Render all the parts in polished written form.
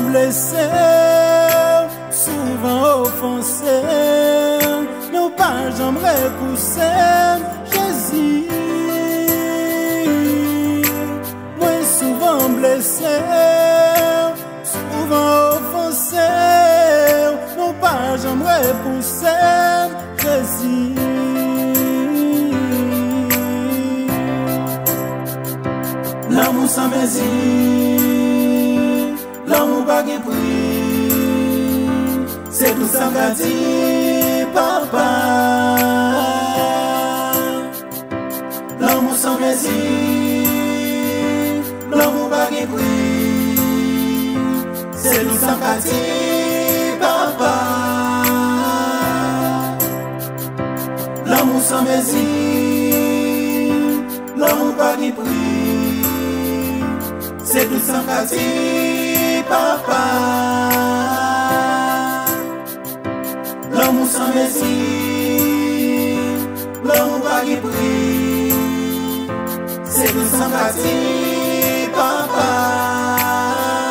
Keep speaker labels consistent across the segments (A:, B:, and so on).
A: blessé, souvent offensé, nous pas jamais repoussé, Jésus. Moi souvent blessé, souvent offensé, nous pas jamais repoussé, Jésus. L'amour sans mesure, l'amour pas de prix, c'est tout ça qu'a dit papa. L'amour sans mesure, l'amour pas de prix, c'est tout ça qu'a dit papa. L'amour sans mesure, l'amour pas de prix, c'est tout ça qu'a dit papa. L'amour sans mesure, l'amour pas de prix, c'est tout ça qu'a dit papa.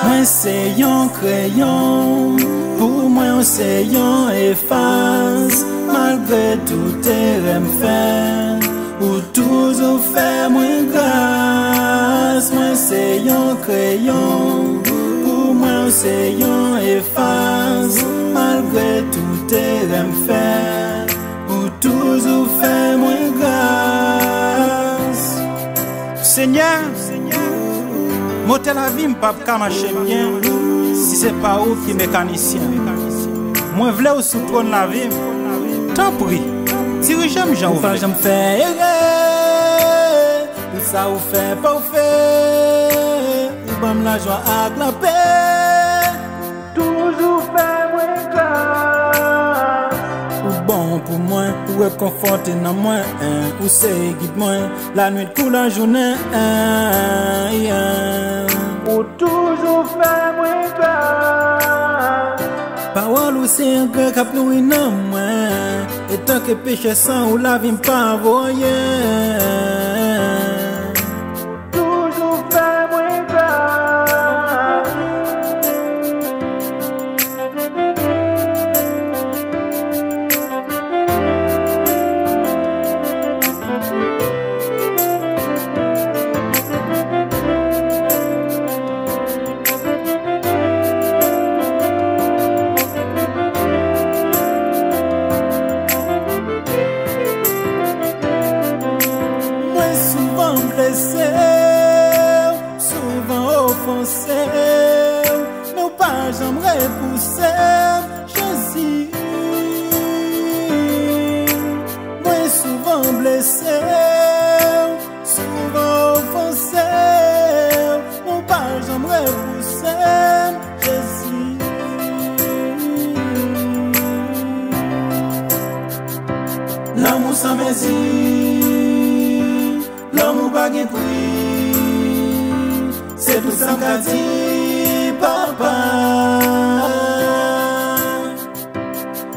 A: Moi c'est un crayon, pour moi c'est un efface, malgré tout tes fait, ou toujours fait moins grâce. Moi c'est un crayon, pour moi c'est un efface, malgré tout tes fait, ou toujours fait moins grâce.
B: Seigneur, motel la vie m'pas pas marcher bien si c'est pas vous qui mécanicien. Moi v'lais au sous trône la vie, tant pis. Dirige-moi Jean
A: Ouvert. J'aime faire errer, tout ça ou fait pas ou fait, ou bam la joie avec la paix, toujours fait moins grâce. Ou bon pour moi, ou réconforter dans moi, ou c'est guide moi, la nuit pour la journée, ou toujours fait moins grâce. Parole ou c'est un cœur qui nous iname, et tant que péché sans ou la vie pas voyer. Toujours fait moins grave. Blessé, souvent offensé, nous pas jamais repoussé, Jésus. Moi souvent blessé, souvent offensé, nous pas jamais repoussé, Jésus. L'amour sans mesure, l'amour pas de prix, c'est tout ça qu'a dit papa.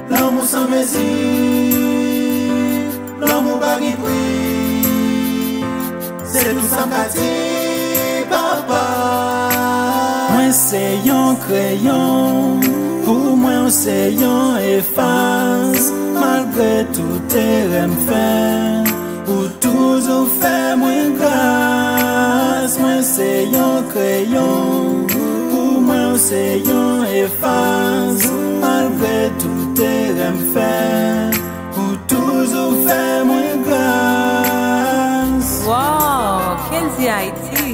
A: L'amour sans mesure, l'amour pas de prix, c'est tout ça qu'a dit papa. Moi c'est un crayon, pour moi c'est un efface, malgré tout tes fait, ou toujours fait moins grâce. Moi c'est un crayon, pour moi c'est un efface, malgré tout tes fait, ou toujours fait moins grâce.
C: Wow, Kenzie Haïti.